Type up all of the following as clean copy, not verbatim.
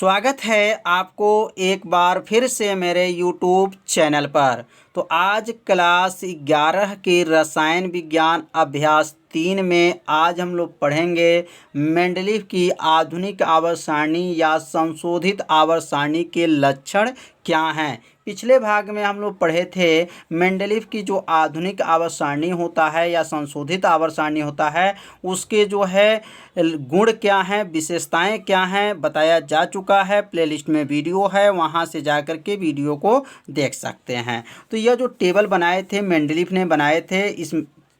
स्वागत है आपको एक बार फिर से मेरे YouTube चैनल पर। तो आज क्लास 11 के रसायन विज्ञान अभ्यास 3 में आज हम लोग पढ़ेंगे मेंडलीव की आधुनिक आवर्त सारणी या संशोधित आवर्त सारणी के लक्षण क्या हैं। पिछले भाग में हम लोग पढ़े थे मेंडलीव की जो आधुनिक आवर्त सारणी होता है या संशोधित आवर्त सारणी होता है उसके जो है गुण क्या हैं, विशेषताएं क्या हैं बताया जा चुका है। प्लेलिस्ट में वीडियो है, वहां से जाकर के वीडियो को देख सकते हैं। तो यह जो टेबल बनाए थे मेंडलीव ने बनाए थे, इस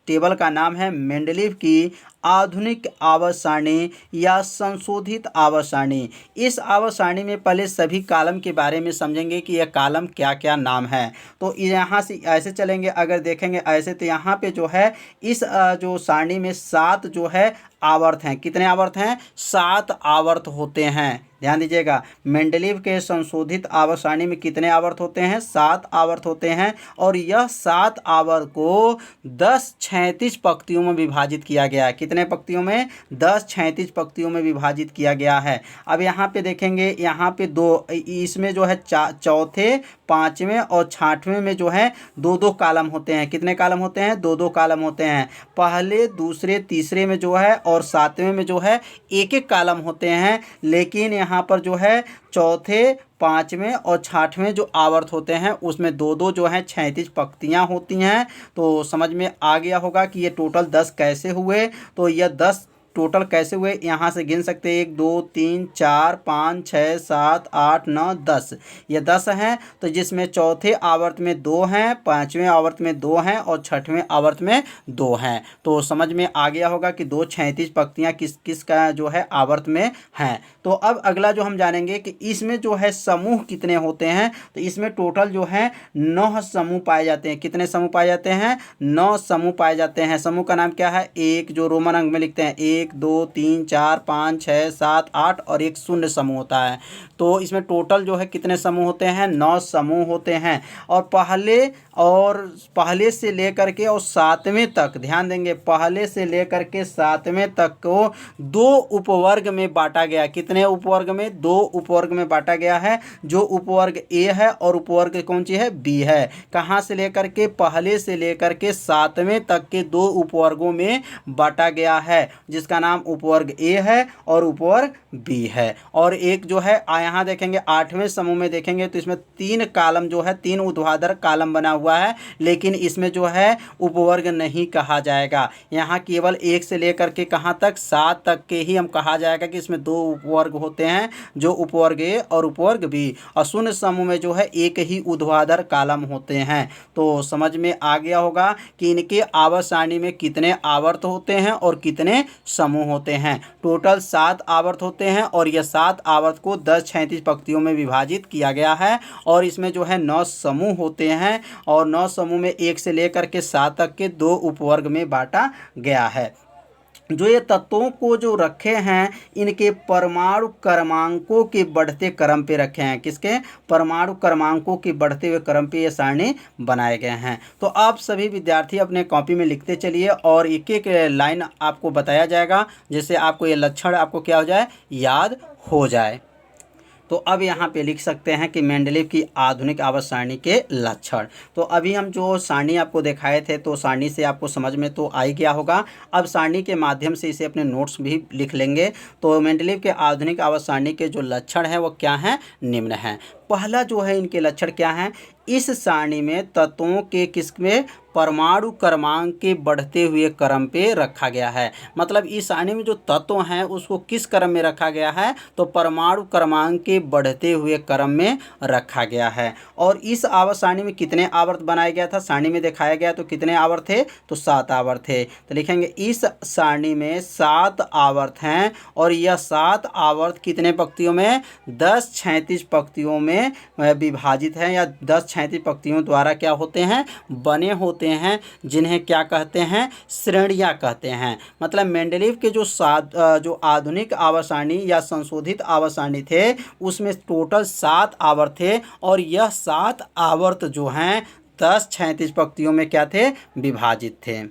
टेबल का नाम है मेंडलीव की आधुनिक आवर्त सारणी या संशोधित आवर्त सारणी। इस आवर्त सारणी में पहले सभी कॉलम के बारे में समझेंगे कि यह कॉलम क्या क्या नाम है। तो यहाँ से ऐसे चलेंगे, अगर देखेंगे ऐसे तो यहाँ पे जो है इस जो सारणी में 7 जो है आवर्त हैं। कितने आवर्त हैं? 7 आवर्त होते हैं। ध्यान दीजिएगा, मेंडलीव के संशोधित आवर्त सारणी में कितने आवर्त होते हैं? 7 आवर्त होते हैं। और यह 7 आवर्त को 10 क्षैतिज पंक्तियों में विभाजित किया गया है। कितने पंक्तियों में? 10 क्षैतिज पंक्तियों में विभाजित किया गया है। अब यहाँ पे देखेंगे, यहाँ पे दो, इसमें जो है चौथे, पाँचवें और छठवें में जो है 2-2 कॉलम होते हैं। कितने कॉलम होते हैं? 2-2 कॉलम होते हैं। पहले, दूसरे, तीसरे में जो है और 7वें में जो है 1-1 कॉलम होते हैं। लेकिन यहाँ पर जो है चौथे, पाँचवें और छठवें जो आवर्त होते हैं उसमें 2-2 जो है क्षैतिज पंक्तियाँ होती हैं। तो समझ में आ गया होगा कि ये टोटल 10 कैसे हुए। तो यह 10 टोटल कैसे हुए यहाँ से गिन सकते हैं, 1 2 3 4 5 6 7 8 9 10। ये 10 हैं। तो जिसमें चौथे आवर्त में 2 हैं, पाँचवें आवर्त में 2 हैं और छठवें आवर्त में 2 हैं। तो समझ में आ गया होगा कि 2 क्षैतिज पंक्तियाँ किस किस का जो है आवर्त में हैं। तो अब अगला जो हम जानेंगे कि इसमें जो है समूह कितने होते हैं। तो इसमें टोटल जो है 9 समूह पाए जाते हैं। कितने समूह पाए जाते हैं? 9 समूह पाए जाते हैं। समूह का नाम क्या है? एक जो रोमन अंक में लिखते हैं, 1 2 3 4 5 6 7 8 और एक शून्य समूह होता है। तो इसमें टोटल जो है कितने समूह होते हैं? 9 समूह होते हैं। और पहले से लेकर के और 7वें तक, ध्यान देंगे, पहले से लेकर के 7वें तक को 2 उपवर्ग में बांटा गया। कितने उपवर्ग में? 2 उपवर्ग में बांटा गया है। जो उपवर्ग ए है और उपवर्ग कौन सी है? बी है। कहाँ से लेकर के? पहले से लेकर के 7वें तक के 2 उपवर्गों में बांटा गया है, जिसका नाम उपवर्ग ए है और उपवर्ग बी है। और एक जो है यहाँ देखेंगे 8वें समूह में देखेंगे तो इसमें 3 कॉलम जो है, 3 ऊर्ध्वाधर कॉलम बना हुआ है, लेकिन इसमें जो है उपवर्ग नहीं कहा जाएगा। यहाँ केवल 1 से लेकर के कहाँ तक? 7 तक के ही हम कहा जाएगा कि इसमें 2 उपवर्ग होते हैं, जो उपवर्ग ए और उपवर्ग बी। और शून्य समूह में जो है एक ही ऊर्ध्वाधर कॉलम होते हैं। तो समझ में आ गया होगा कि इनके आवर्त सारणी में कितने आवर्त होते हैं और कितने समूह होते हैं। टोटल 7 आवर्त होते हैं और यह 7 आवर्त को 10 क्षैतिज पंक्तियों में विभाजित किया गया है। और इसमें जो है 9 समूह होते हैं और 9 समूह में 1 से लेकर के 7 तक के 2 उपवर्ग में बांटा गया है। जो ये तत्वों को जो रखे हैं, इनके परमाणु क्रमांकों के बढ़ते क्रम पे रखे हैं। किसके? परमाणु क्रमांकों के बढ़ते हुए क्रम पे ये सारणी बनाए गए हैं। तो आप सभी विद्यार्थी अपने कॉपी में लिखते चलिए और एक एक लाइन आपको बताया जाएगा, जिससे आपको ये लक्षण आपको क्या हो जाए, याद हो जाए। तो अब यहाँ पे लिख सकते हैं कि मेंडलीव की आधुनिक आवर्त सारणी के लक्षण। तो अभी हम जो सारणी आपको दिखाए थे, तो सारणी से आपको समझ में तो आ ही गया होगा। अब सारणी के माध्यम से इसे अपने नोट्स भी लिख लेंगे। तो मेंडलीव के आधुनिक आवर्त सारणी के जो लक्षण हैं वो क्या हैं, निम्न हैं। पहला जो है इनके लक्षण क्या हैं? इस सारणी में तत्वों के किसमें परमाणु क्रमांक के बढ़ते हुए क्रम पे रखा गया है। मतलब इस सारणी में जो तत्व हैं उसको किस क्रम में रखा गया है? तो परमाणु क्रमांक के बढ़ते हुए क्रम में रखा गया है। और इस आवर्त सारणी में कितने आवर्त बनाया गया था? सारणी में दिखाया गया तो कितने आवर्त थे? तो 7 आवर्त थे। तो लिखेंगे इस सारणी में 7 आवर्त हैं और यह 7 आवर्त कितने पंक्तियों में? 10 क्षैतिज पंक्तियों में विभाजित है, या 10 क्षैतिज पंक्तियों द्वारा क्या होते हैं, बने होते हैं, जिन्हें क्या कहते हैं? श्रेणियां कहते हैं। मतलब मेंडलीव के जो आधुनिक आवर्त सारणी या संशोधित आवर्त सारणी थे उसमें टोटल 7 आवर्त थे और यह 7 आवर्त जो हैं 10 क्षैतिज पंक्तियों में क्या थे? विभाजित थे।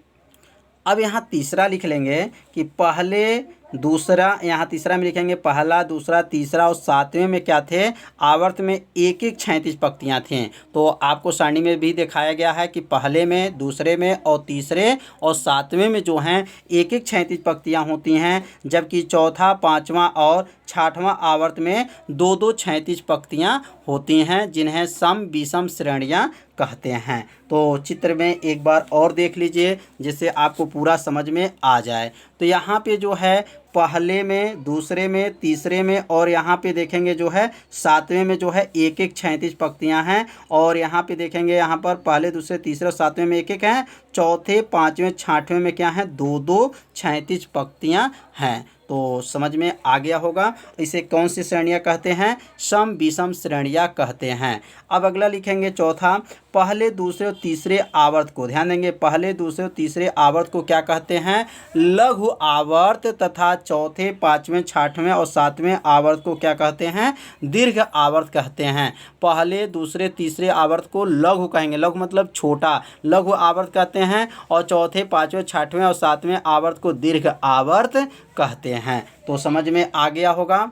अब यहाँ तीसरा लिख लेंगे कि पहले दूसरा, यहाँ तीसरा में लिखेंगे पहला, दूसरा, तीसरा और सातवें में क्या थे, आवर्त में एक एक 36 पंक्तियाँ थीं। तो आपको सारणी में भी दिखाया गया है कि पहले में, दूसरे में और तीसरे और सातवें में जो हैं एक एक 36 पंक्तियाँ होती हैं, जबकि चौथा, पाँचवा और छठवां आवर्त में दो दो 36 पंक्तियाँ होती हैं, जिन्हें सम विषम श्रेणियाँ कहते हैं। तो चित्र में एक बार और देख लीजिए जिससे आपको पूरा समझ में आ जाए। तो यहाँ पे जो है पहले में, दूसरे में, तीसरे में और यहाँ पे देखेंगे जो है सातवें में जो है एक एक 36 पंक्तियाँ हैं, और यहाँ पे देखेंगे यहाँ पर पहले, दूसरे, तीसरे और सातवें में एक एक हैं, चौथे, पाँचवें, छठवें में क्या है, दो दो 36 पंक्तियाँ हैं। तो समझ में आ गया होगा। इसे कौन सी श्रेणियाँ कहते हैं, सम विषम श्रेणियाँ कहते हैं। अब अगला लिखेंगे चौथा, पहले, दूसरे और तीसरे आवर्त को, ध्यान देंगे, पहले, दूसरे और तीसरे आवर्त को क्या कहते हैं, लघु आवर्त, तथा चौथे, पाँचवें, छठवें और सातवें आवर्त को क्या कहते हैं, दीर्घ आवर्त कहते हैं। पहले, दूसरे, तीसरे आवर्त को लघु कहेंगे, लघु मतलब छोटा, लघु आवर्त कहते हैं, और चौथे, पाँचवें, छठवें और सातवें आवर्त को दीर्घ आवर्त कहते हैं। तो समझ में आ गया होगा।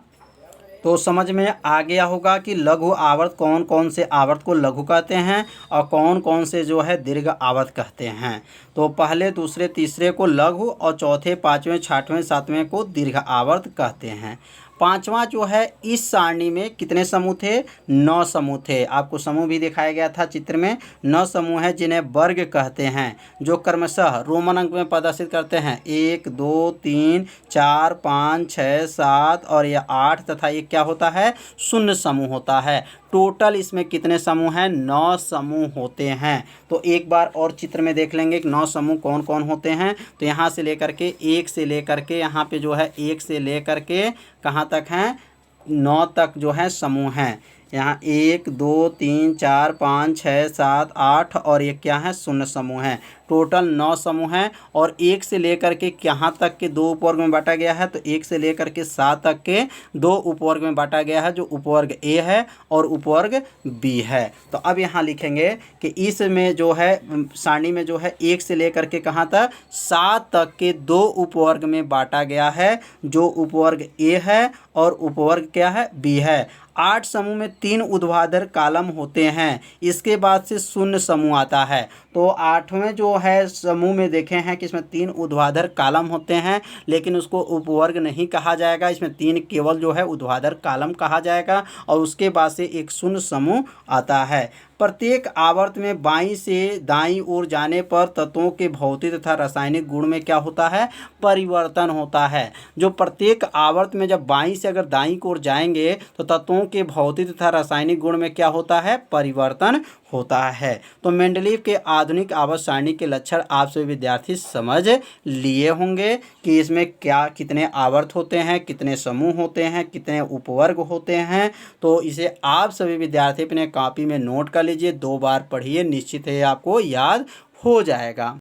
तो समझ में आ गया होगा कि लघु आवर्त कौन कौन से आवर्त को लघु कहते हैं और कौन कौन से जो है दीर्घ आवर्त कहते हैं। तो पहले, दूसरे, तीसरे को लघु और चौथे, पाँचवें, छठवें, सातवें को दीर्घ आवर्त कहते हैं। पांचवा जो है, इस सारणी में कितने समूह थे, 9 समूह थे। आपको समूह भी दिखाया गया था चित्र में। 9 समूह हैं जिन्हें वर्ग कहते हैं, जो क्रमशः रोमन अंक में प्रदर्शित करते हैं 1, 2, 3, 4, 5, 6, 7 और यह 8, तथा ये क्या होता है, शून्य समूह होता है। टोटल इसमें कितने समूह हैं, 9 समूह होते हैं। तो एक बार और चित्र में देख लेंगे कि 9 समूह कौन कौन होते हैं। तो यहाँ से लेकर के, एक से लेकर के, यहाँ पे जो है एक से लेकर के कहाँ तक हैं, 9 तक जो है समूह हैं। यहाँ 1, 2, 3, 4, 5, 6, 7, 8 और ये क्या है, शून्य समूह है। टोटल 9 समूह हैं। और 1 से लेकर के यहाँ तक के 2 उपवर्ग में बांटा गया है। तो 1 से लेकर के 7 तक के 2 उपवर्ग में बांटा गया है, जो उपवर्ग ए है और उपवर्ग बी है। तो अब यहाँ लिखेंगे कि इसमें जो है सारणी में जो है 1 से लेकर के कहाँ तक, 7 तक के 2 उपवर्ग में बांटा गया है, जो उपवर्ग ए है और उपवर्ग क्या है, बी है। 8 समूह में 3 ऊर्ध्वाधर कॉलम होते हैं। इसके बाद से शून्य समूह आता है। तो 8वें जो है समूह में देखे हैं कि इसमें 3 ऊर्ध्वाधर कॉलम होते हैं, लेकिन उसको उपवर्ग नहीं कहा जाएगा। इसमें 3 केवल जो है ऊर्ध्वाधर कॉलम कहा जाएगा, और उसके बाद से एक शून्य समूह आता है। प्रत्येक आवर्त में बाईं से दाईं ओर जाने पर तत्वों के भौतिक तथा रासायनिक गुण में क्या होता है, परिवर्तन होता है। जो प्रत्येक आवर्त में जब बाईं से अगर दाईं ओर जाएंगे तो तत्वों के भौतिक तथा रासायनिक गुण में क्या होता है, परिवर्तन होता है। तो मेंडलीव के आधुनिक आवर्त सारणी के लक्षण आप सभी विद्यार्थी समझ लिए होंगे कि इसमें क्या, कितने आवर्त होते हैं, कितने समूह होते हैं, कितने उपवर्ग होते हैं। तो इसे आप सभी विद्यार्थी अपने कॉपी में नोट कर लीजिए, 2 बार पढ़िए, निश्चित है आपको याद हो जाएगा।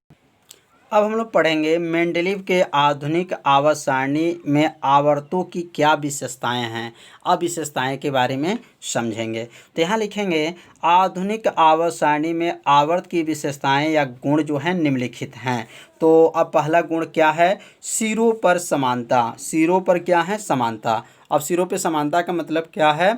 अब हम लोग पढ़ेंगे मेंडलीव के आधुनिक आवर्त सारणी में आवर्तों की क्या विशेषताएं हैं। अब विशेषताएं के बारे में समझेंगे। तो यहाँ लिखेंगे, आधुनिक आवर्त सारणी में आवर्त की विशेषताएं या गुण जो हैं निम्नलिखित हैं। तो अब पहला गुण क्या है, सिरों पर समानता। सिरों पर क्या है, समानता। अब सिरों पर समानता का मतलब क्या है,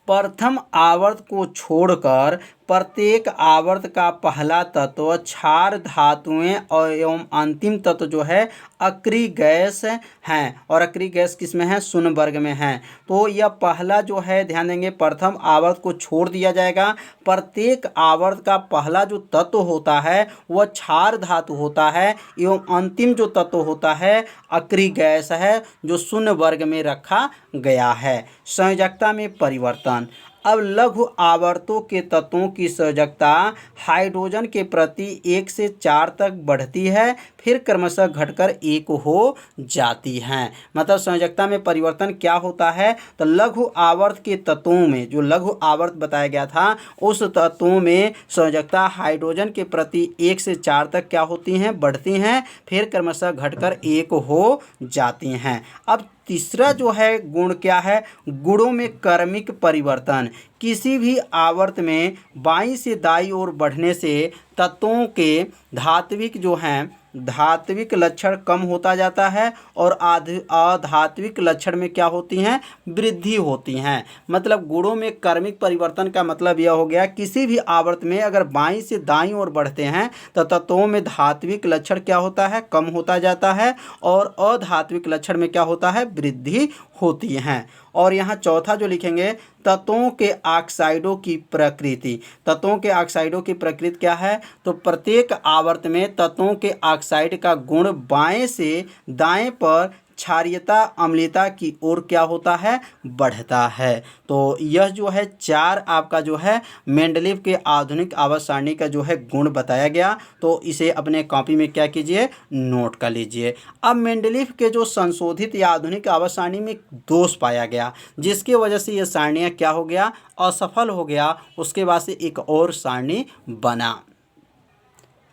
प्रथम आवर्त को छोड़कर प्रत्येक आवर्त का पहला तत्व क्षार धातुएं और एवं अंतिम तत्व जो है अक्रिय गैस हैं, और अक्रिय गैस किस में है, शून्य वर्ग में है। तो यह पहला जो है, ध्यान देंगे, प्रथम आवर्त को छोड़ दिया जाएगा। प्रत्येक आवर्त का पहला जो तत्व होता है वह क्षार धातु होता है, एवं अंतिम जो तत्व होता है अक्रिय गैस है, जो शून्य वर्ग में रखा गया है। संयोजकता में परिवर्तन। अब लघु आवर्तों के तत्वों की संयोजकता हाइड्रोजन के प्रति 1 से 4 तक बढ़ती है, फिर क्रमशः घटकर 1 हो जाती हैं। मतलब संयोजकता में परिवर्तन क्या होता है, तो लघु आवर्त के तत्वों में, जो लघु आवर्त बताया गया था, उस तत्वों में संयोजकता हाइड्रोजन के प्रति 1 से 4 तक क्या होती हैं, बढ़ती हैं, फिर क्रमशः घटकर 1 हो जाती हैं। अब तीसरा जो है गुण क्या है, गुणों में क्रमिक परिवर्तन। किसी भी आवर्त में बाईं से दाईं ओर बढ़ने से तत्वों के धात्विक जो हैं धात्विक लक्षण कम होता जाता है और अधात्विक लक्षण में क्या होती हैं, वृद्धि होती हैं। मतलब गुणों में क्रमिक परिवर्तन का मतलब यह हो गया, किसी भी आवर्त में अगर बाईं से दाईं ओर बढ़ते हैं तो तत्वों में धात्विक लक्षण क्या होता है, कम होता जाता है और अधात्विक लक्षण में क्या होता है, वृद्धि होती है। और यहाँ चौथा जो लिखेंगे, तत्वों के ऑक्साइडों की प्रकृति। तत्वों के ऑक्साइडों की प्रकृति क्या है, तो प्रत्येक आवर्त में तत्वों के ऑक्साइड का गुण बाएं से दाएं पर क्षारीयता अम्लीयता की ओर क्या होता है, बढ़ता है। तो यह जो है 4 आपका जो है मेंडलीव के आधुनिक आवर्त सारणी का जो है गुण बताया गया। तो इसे अपने कॉपी में क्या कीजिए, नोट कर लीजिए। अब मेंडलीव के जो संशोधित या आधुनिक आवर्त सारणी में दोष पाया गया, जिसकी वजह से यह सारणियाँ क्या हो गया, असफल हो गया। उसके बाद से एक और सारणी बना।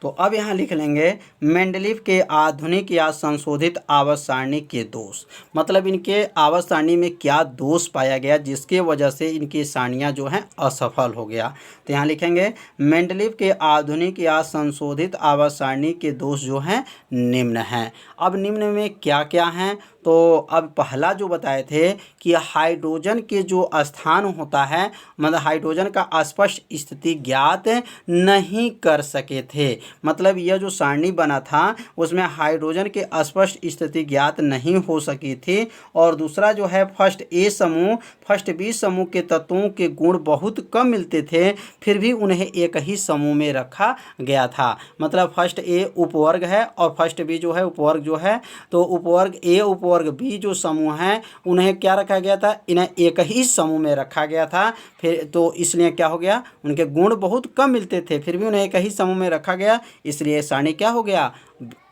तो अब यहाँ लिख लेंगे मेंडलीव के आधुनिक या संशोधित आवर्त सारणी के दोष। मतलब इनके आवर्त सारणी में क्या दोष पाया गया जिसके वजह से इनकी सारणियाँ जो हैं असफल हो गया। तो यहाँ लिखेंगे मेंडलीव के आधुनिक या संशोधित आवर्त सारणी के दोष जो हैं निम्न हैं। अब निम्न में क्या क्या हैं, तो अब पहला जो बताए थे कि हाइड्रोजन के जो स्थान होता है, मतलब हाइड्रोजन का स्पष्ट स्थिति ज्ञात नहीं कर सके थे। मतलब यह जो सारणी बना था उसमें हाइड्रोजन के स्पष्ट स्थिति ज्ञात नहीं हो सकी थी। और दूसरा जो है फर्स्ट ए समूह, फर्स्ट बी समूह के तत्वों के गुण बहुत कम मिलते थे, फिर भी उन्हें एक ही समूह में रखा गया था। मतलब फर्स्ट ए उपवर्ग है और फर्स्ट बी जो है उपवर्ग जो है, तो उपवर्ग ए उपवर्ग बी जो समूह हैं उन्हें क्या रखा गया था, इन्हें एक ही समूह में रखा गया था। फिर तो इसलिए क्या हो गया, उनके गुण बहुत कम मिलते थे फिर भी उन्हें एक ही समूह में रखा गया, इसलिए सारणी क्या हो गया,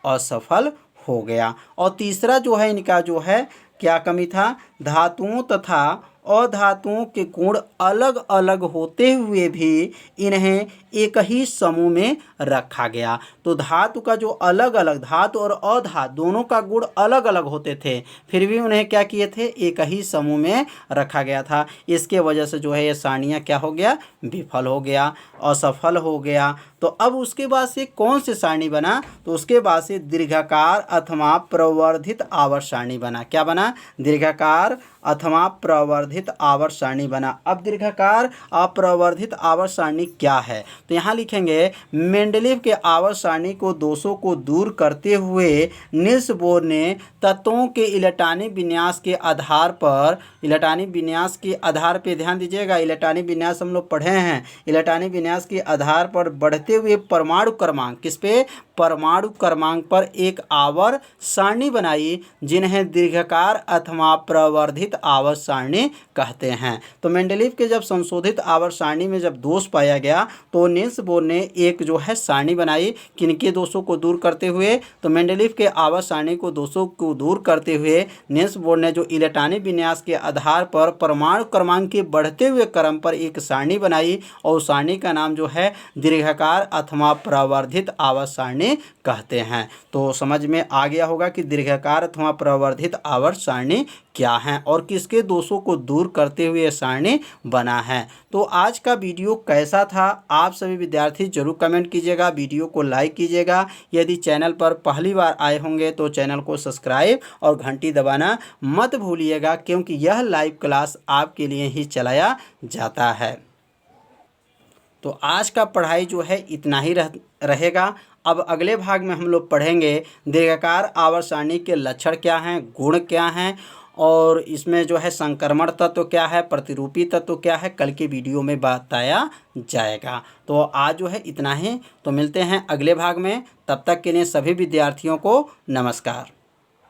असफल हो गया। और तीसरा जो है इनका जो है क्या कमी था, धातुओं तथा अधातुओं के गुण अलग अलग होते हुए भी इन्हें एक ही समूह में रखा गया। तो धातु का जो अलग अलग, धातु और अधातु दोनों का गुण अलग अलग होते थे, फिर भी उन्हें क्या किए थे, एक ही समूह में रखा गया था। इसके वजह से जो है ये सारणियाँ क्या हो गया, विफल हो गया, असफल हो गया। तो अब उसके बाद से कौन से सारणी बना, तो उसके बाद से दीर्घाकार अथवा प्रवर्धित आवर्त सारणी बना। क्या बना, दीर्घाकार अथवा प्रवर्धित आवर्त सारणी बना। अब दीर्घाकार अप्रवर्धित आवर्त सारणी क्या है, तो यहाँ लिखेंगे मेंडलीव के आवर्त सारणी को दोषों को दूर करते हुए नील्स बोर ने तत्वों के इलेक्ट्रॉनिक विन्यास के आधार पर, इलेक्ट्रॉनिक विन्यास के आधार पर ध्यान दीजिएगा, इलेक्ट्रॉनिक विन्यास हम लोग पढ़े हैं, इलेक्ट्रॉनिक विन्यास के आधार पर बढ़ते हुए परमाणु क्रमांक, किस पे, परमाणु क्रमांक पर एक आवर्त सारणी बनाई जिन्हें दीर्घाकार अथवा प्रवर्धित आवर्त सारणी कहते हैं। तो मेंडलीव के जब संशोधित आवर्त सारणी में जब दोष पाया गया तो नील्स बोर ने एक जो है सारणी बनाई, किनके दोषों को दूर करते हुए, तो मेंडलीव के आवर्त सारणी को दोषों को दूर करते हुए नील्स बोर ने जो इलेक्ट्रॉनिक विन्यास के आधार पर परमाणु क्रमांक के बढ़ते हुए क्रम पर एक सारणी बनाई और उस सारणी का नाम जो है दीर्घाकार अथवा प्रवर्धित आवर्त सारणी कहते हैं। तो समझ में आ गया होगा कि दीर्घाकार अथवा प्रवर्धित आवर्त सारणी क्या है और किसके दोषों को दूर करते हुए सारणी बना है। तो आज का वीडियो कैसा था, आप सभी विद्यार्थी जरूर कमेंट कीजिएगा, वीडियो को लाइक कीजिएगा। यदि चैनल पर पहली बार आए होंगे तो चैनल को सब्सक्राइब और घंटी दबाना मत भूलिएगा, क्योंकि यह लाइव क्लास आपके लिए ही चलाया जाता है। तो आज का पढ़ाई जो है इतना ही रहेगा। अब अगले भाग में हम लोग पढ़ेंगे दीर्घाकार आवर्त सारणी के लक्षण क्या हैं, गुण क्या हैं और इसमें जो है संक्रमण तत्व क्या है, प्रतिरूपी तत्व क्या है, कल के वीडियो में बताया जाएगा। तो आज जो है इतना ही, तो मिलते हैं अगले भाग में। तब तक के लिए सभी विद्यार्थियों को नमस्कार।